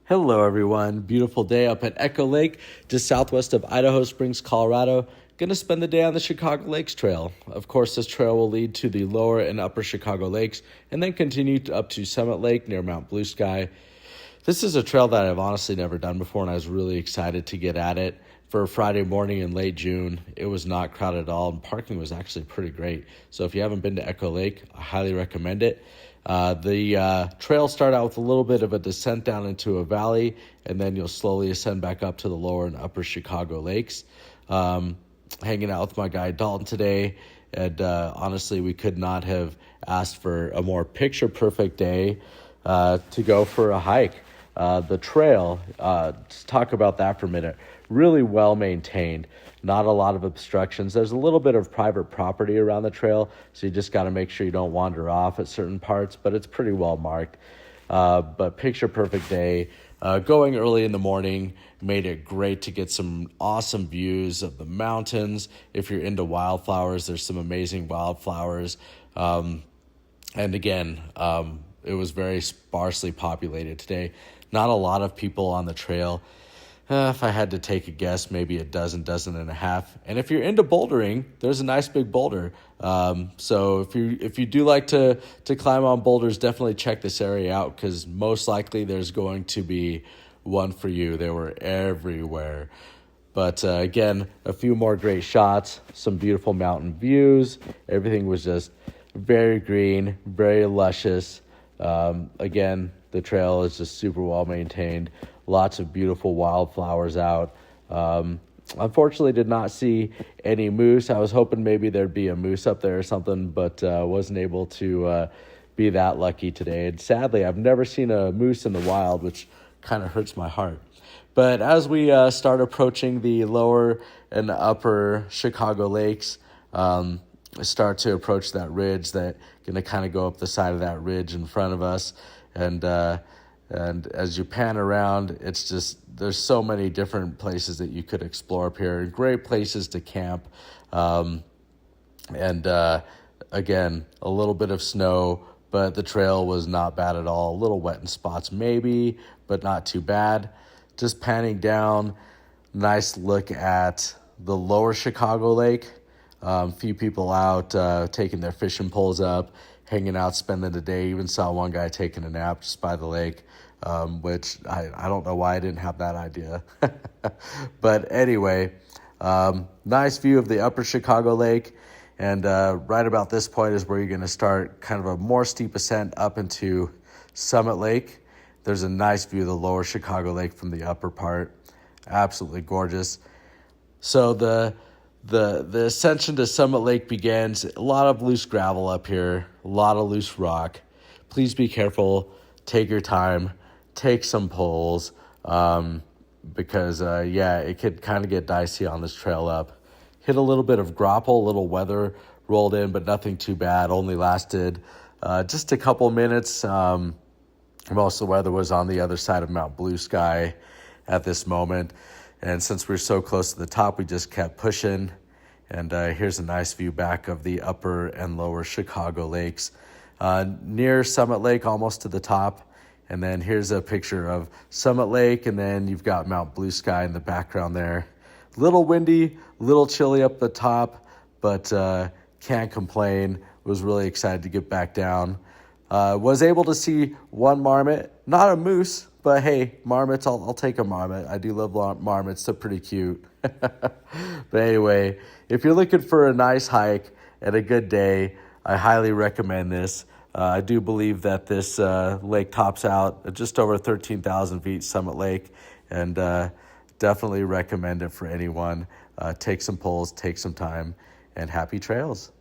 Hello, everyone. Beautiful day up at Echo Lake, just southwest of Idaho Springs, Colorado. Gonna spend the day on the Chicago Lakes Trail. Of course, this trail will lead to the lower and upper Chicago Lakes and then continue up to Summit Lake near Mount Blue Sky. This is a trail that I've honestly never done before, and I was really excited to get at it. For a Friday morning in late June, it was not crowded at all, and parking was actually pretty great. So if you haven't been to Echo Lake, I highly recommend it. The trail start out with a little bit of a descent down into a valley, and then you'll slowly ascend back up to the lower and upper Chicago Lakes. Hanging out with my guy Dalton today, and honestly, we could not have asked for a more picture-perfect day to go for a hike. The trail, let's talk about that for a minute. Really well maintained, not a lot of obstructions. There's a little bit of private property around the trail, so you just got to make sure you don't wander off at certain parts, but it's pretty well marked. But picture perfect day. Going early in the morning made it great to get some awesome views of the mountains. If you're into wildflowers, there's some amazing wildflowers. And again, it was very sparsely populated today. Not a lot of people on the trail. If I had to take a guess, maybe a dozen and a half. And if you're into bouldering, there's a nice big boulder. So if you do like to climb on boulders, definitely check this area out, because most likely there's going to be one for you. They were everywhere. But again, a few more great shots, some beautiful mountain views. Everything was just very green, very luscious. Again, the trail is just super well maintained. Lots of beautiful wildflowers out. Unfortunately, did not see any moose. I was hoping maybe there'd be a moose up there or something, but wasn't able to be that lucky today. And sadly, I've never seen a moose in the wild, which kind of hurts my heart. But as we start approaching the lower and upper Chicago Lakes, start to approach that ridge, that going to kind of go up the side of that ridge in front of us, and as you pan around, it's just, there's so many different places that you could explore up here. Great places to camp. Again, a little bit of snow, but the trail was not bad at all. A little wet in spots maybe, but not too bad. Just panning down, nice look at the lower Chicago Lake. Few people out taking their fishing poles up, hanging out, spending the day. Even saw one guy taking a nap just by the lake, which I don't know why I didn't have that idea. But anyway, nice view of the upper Chicago Lake. And right about this point is where you're going to start kind of a more steep ascent up into Summit Lake. There's a nice view of the lower Chicago Lake from the upper part. Absolutely gorgeous. So the ascension to Summit Lake begins. A lot of loose gravel up here, a lot of loose rock. Please be careful. Take your time. Take some poles, because it could kind of get dicey on this trail up. Hit a little bit of grapple, a little weather rolled in, but nothing too bad. Only lasted just a couple minutes. Most of the weather was on the other side of Mount Blue Sky at this moment. And since we're so close to the top, we just kept pushing. And here's a nice view back of the upper and lower Chicago Lakes. Near Summit Lake, almost to the top. And then here's a picture of Summit Lake, and then you've got Mount Blue Sky in the background there. Little windy, little chilly up the top, but can't complain. Was really excited to get back down. Was able to see one marmot, not a moose, but hey, marmots, I'll take a marmot. I do love marmots. They're pretty cute. But anyway, if you're looking for a nice hike and a good day, I highly recommend this. I do believe that this lake tops out at just over 13,000 feet, Summit Lake, and definitely recommend it for anyone. Take some poles, take some time, and happy trails.